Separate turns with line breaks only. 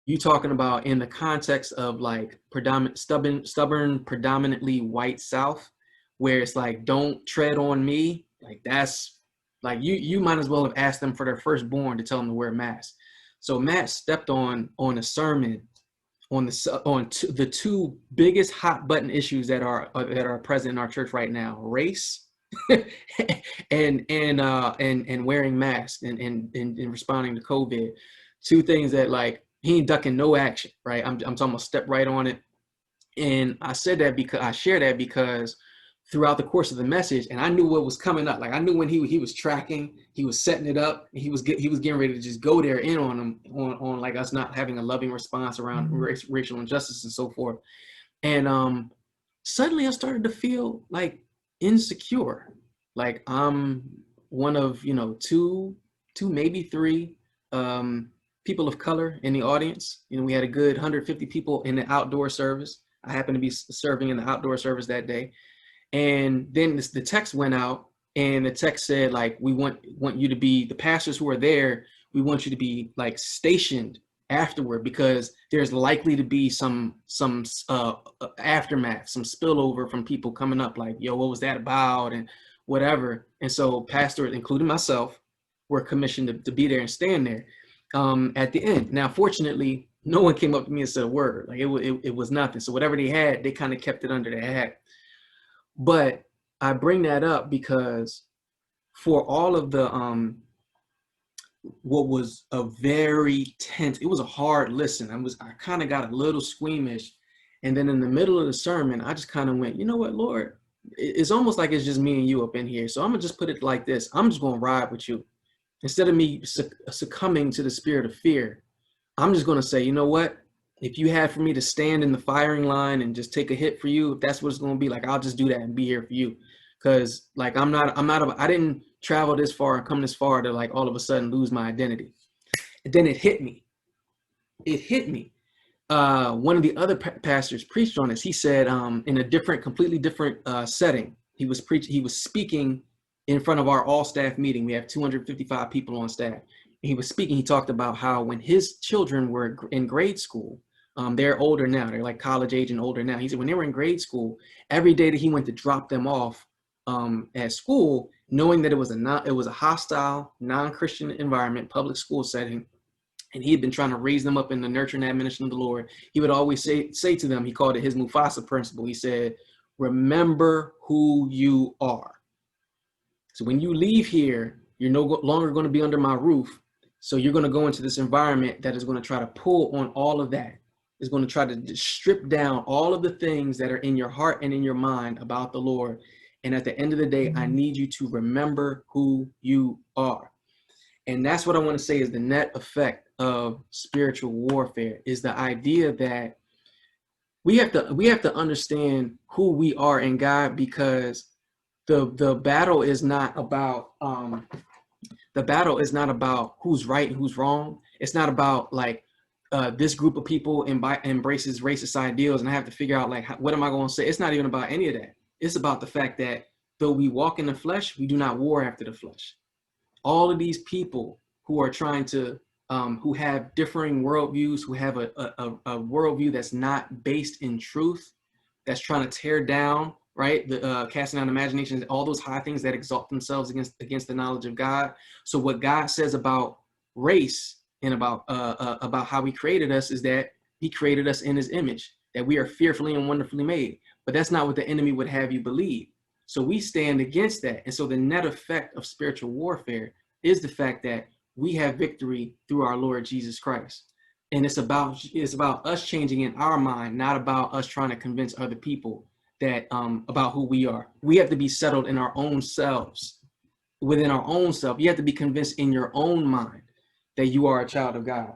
you talking about in the context of like stubborn, predominantly white South, where it's like, don't tread on me. Like that's like you might as well have asked them for their firstborn to tell them to wear a mask. So Matt stepped on a sermon on the two biggest hot button issues that are present in our church right now: race and wearing masks and responding to COVID. Two things that like he ain't ducking no action, right? I'm talking about step right on it. And I share that because throughout the course of the message, and I knew what was coming up. Like I knew when he was tracking, he was setting it up, and he was getting ready to just go there in on him on like us not having a loving response around racial injustice and so forth. And suddenly I started to feel like insecure, like I'm one of two maybe three people of color in the audience. We had a good 150 people in the outdoor service. I happened to be serving in the outdoor service that day. And then the text went out, and the text said, like, we want you to be, the pastors who are there, we want you to be like stationed afterward, because there's likely to be some aftermath, some spillover from people coming up like, yo, what was that about, and whatever. And so pastors, including myself, were commissioned to be there and stand there at the end. Now, fortunately, no one came up to me and said a word. Like it was nothing. So whatever they had, they kind of kept it under their hat. But I bring that up because for all of the what was a very tense, it was a hard listen. I kind of got a little squeamish. And then in the middle of the sermon, I just kind of went, you know what, Lord, it's almost like it's just me and you up in here. So I'm gonna just put it like this. I'm just gonna ride with you. Instead of me succumbing to the spirit of fear, I'm just gonna say, you know what? If you had for me to stand in the firing line and just take a hit for you, if that's what it's gonna be, like, I'll just do that and be here for you. Cause like I didn't travel this far and come this far to like all of a sudden lose my identity. And then it hit me. One of the other pastors preached on this. He said, in a completely different setting, he was speaking in front of our all staff meeting. We have 255 people on staff. And he was speaking. He talked about how when his children were in grade school, they're older now. They're like college age and older now. He said when they were in grade school, every day that he went to drop them off at school, knowing that it was a hostile, non-Christian environment, public school setting, and he had been trying to raise them up in the nurture and admonition of the Lord, he would always say to them, he called it his Mufasa principle. He said, remember who you are. So when you leave here, you're no longer going to be under my roof. So you're going to go into this environment that is going to try to pull on all of that. It's going to try to strip down all of the things that are in your heart and in your mind about the Lord. And at the end of the day, I need you to remember who you are. And that's what I want to say is the net effect of spiritual warfare, is the idea that we have to understand who we are in God, because the battle is not about who's right and who's wrong. It's not about like this group of people embraces racist ideals and I have to figure out like what am I going to say. It's not even about any of that. It's about the fact that though we walk in the flesh, we do not war after the flesh. All of these people who are trying to who have differing worldviews, who have a worldview that's not based in truth, that's trying to tear down, right? The casting down imaginations, all those high things that exalt themselves against the knowledge of God. So what God says about race and about how he created us is that he created us in his image, that we are fearfully and wonderfully made. But that's not what the enemy would have you believe. So we stand against that. And so the net effect of spiritual warfare is the fact that we have victory through our Lord Jesus Christ. And it's about us changing in our mind, not about us trying to convince other people that about who we are. We have to be settled in our own selves, within our own self. You have to be convinced in your own mind that you are a child of God.